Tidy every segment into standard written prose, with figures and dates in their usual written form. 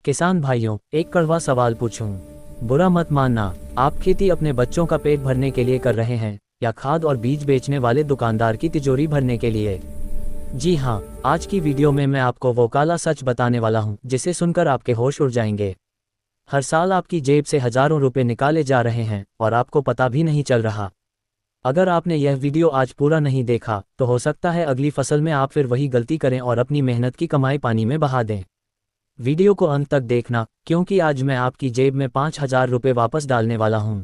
किसान भाइयों, एक कड़वा सवाल पूछूं? बुरा मत मानना। आप खेती अपने बच्चों का पेट भरने के लिए कर रहे हैं या खाद और बीज बेचने वाले दुकानदार की तिजोरी भरने के लिए? जी हाँ, आज की वीडियो में मैं आपको वो काला सच बताने वाला हूँ जिसे सुनकर आपके होश उड़ जाएंगे। हर साल आपकी जेब से हजारों रुपए निकाले जा रहे हैं और आपको पता भी नहीं चल रहा। अगर आपने यह वीडियो आज पूरा नहीं देखा तो हो सकता है अगली फसल में आप फिर वही गलती करें और अपनी मेहनत की कमाई पानी में बहा दें। वीडियो को अंत तक देखना, क्योंकि आज मैं आपकी जेब में 5,000 रुपये वापस डालने वाला हूं।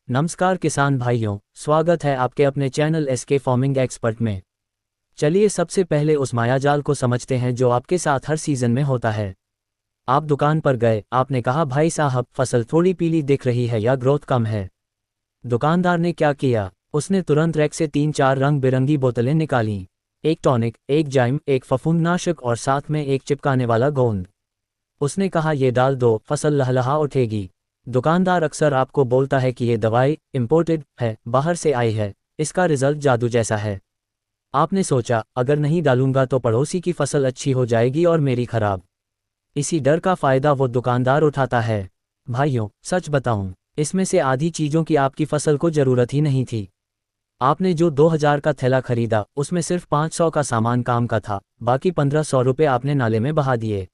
नमस्कार किसान भाइयों, स्वागत है आपके अपने चैनल एसके फार्मिंग एक्सपर्ट में। चलिए सबसे पहले उस मायाजाल को समझते हैं जो आपके साथ हर सीजन में होता है। आप दुकान पर गए, आपने कहा भाई साहब फसल थोड़ी पीली दिख रही है या ग्रोथ कम है। दुकानदार ने क्या किया? उसने तुरंत रैक से 3-4 रंग बिरंगी बोतलें निकालीं। एक टॉनिक, एक जाइम, एक फफूंदनाशक और साथ में एक चिपकाने वाला गोंद। उसने कहा ये डाल दो, फसल लहलहा उठेगी। दुकानदार अक्सर आपको बोलता है कि ये दवाई इंपोर्टेड है, बाहर से आई है, इसका रिजल्ट जादू जैसा है। आपने सोचा अगर नहीं डालूंगा तो पड़ोसी की फसल अच्छी हो जाएगी और मेरी खराब। इसी डर का फायदा वो दुकानदार उठाता है। भाइयों, सच बताऊं, इसमें से आधी चीजों की आपकी फसल को जरूरत ही नहीं थी। आपने जो 2,000 का थैला खरीदा उसमें सिर्फ 500 का सामान काम का था, बाकी 1,500 रुपये आपने नाले में बहा दिए।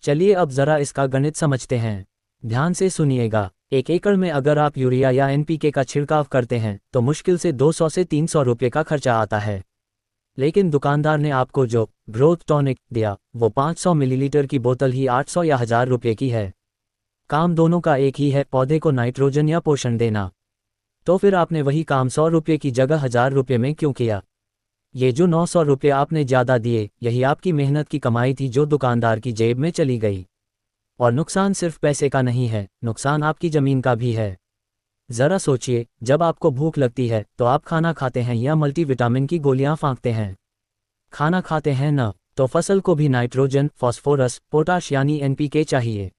चलिए अब जरा इसका गणित समझते हैं। ध्यान से सुनिएगा। 1 एकड़ में अगर आप यूरिया या एनपीके का छिड़काव करते हैं तो मुश्किल से 200 से 300 रुपये का खर्चा आता है। लेकिन दुकानदार ने आपको जो ग्रोथ टॉनिक दिया वो 500 मिलीलीटर की बोतल ही 800 या 1,000 रुपये की है। काम दोनों का एक ही है, पौधे को नाइट्रोजन या पोषण देना। तो फिर आपने वही काम 100 रुपये की जगह 1,000 रुपये में क्यों किया? ये जो 900 रुपये आपने ज़्यादा दिए, यही आपकी मेहनत की कमाई थी जो दुकानदार की जेब में चली गई। और नुकसान सिर्फ पैसे का नहीं है, नुकसान आपकी ज़मीन का भी है। ज़रा सोचिए, जब आपको भूख लगती है तो आप खाना खाते हैं या मल्टीविटामिन की गोलियां फांकते हैं? खाना खाते हैं न, तो फसल को भी नाइट्रोजन, फॉस्फोरस, पोटाश यानी एनपीके चाहिए।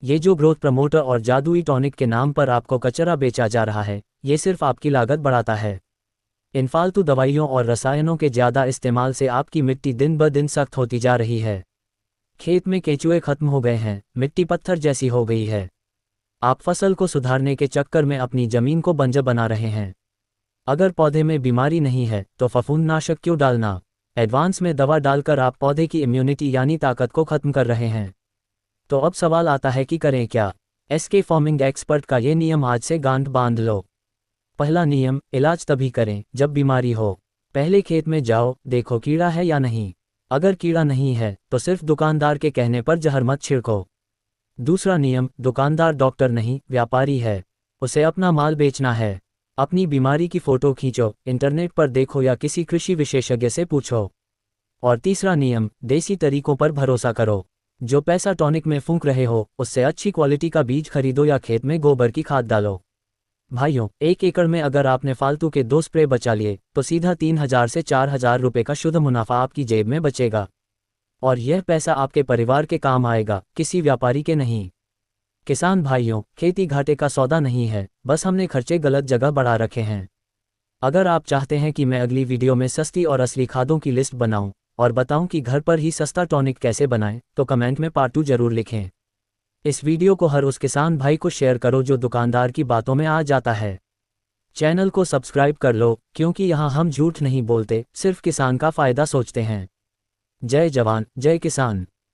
ये जो ग्रोथ प्रमोटर और जादुई टॉनिक के नाम पर आपको कचरा बेचा जा रहा है, ये सिर्फ आपकी लागत बढ़ाता है। इन फालतू दवाइयों और रसायनों के ज़्यादा इस्तेमाल से आपकी मिट्टी दिन ब दिन सख्त होती जा रही है। खेत में केंचुए खत्म हो गए हैं, मिट्टी पत्थर जैसी हो गई है। आप फसल को सुधारने के चक्कर में अपनी ज़मीन को बंजर बना रहे हैं। अगर पौधे में बीमारी नहीं है तो फफूंदनाशक क्यों डालना? एडवांस में दवा डालकर आप पौधे की इम्यूनिटी यानी ताकत को खत्म कर रहे हैं। तो अब सवाल आता है कि करें क्या? एसके फार्मिंग एक्सपर्ट का ये नियम आज से गांठ बांध लो। पहला नियम, इलाज तभी करें जब बीमारी हो। पहले खेत में जाओ, देखो कीड़ा है या नहीं। अगर कीड़ा नहीं है तो सिर्फ दुकानदार के कहने पर जहर मत छिड़को। दूसरा नियम, दुकानदार डॉक्टर नहीं, व्यापारी है, उसे अपना माल बेचना है। अपनी बीमारी की फोटो खींचो, इंटरनेट पर देखो या किसी कृषि विशेषज्ञ से पूछो। और तीसरा नियम, देसी तरीकों पर भरोसा करो। जो पैसा टॉनिक में फूंक रहे हो उससे अच्छी क्वालिटी का बीज खरीदो या खेत में गोबर की खाद डालो। भाइयों, 1 एकड़ में अगर आपने फालतू के 2 स्प्रे बचा लिए तो सीधा 3,000 से 4,000 रुपये का शुद्ध मुनाफा आपकी जेब में बचेगा। और यह पैसा आपके परिवार के काम आएगा, किसी व्यापारी के नहीं। किसान भाइयों, खेती घाटे का सौदा नहीं है, बस हमने खर्चे गलत जगह बढ़ा रखे हैं। अगर आप चाहते हैं कि मैं अगली वीडियो में सस्ती और असली खादों की लिस्ट बनाऊं और बताऊं कि घर पर ही सस्ता टॉनिक कैसे बनाएं, तो कमेंट में पार्ट 2 जरूर लिखें। इस वीडियो को हर उस किसान भाई को शेयर करो जो दुकानदार की बातों में आ जाता है। चैनल को सब्सक्राइब कर लो, क्योंकि यहाँ हम झूठ नहीं बोलते, सिर्फ किसान का फायदा सोचते हैं। जय जवान, जय किसान।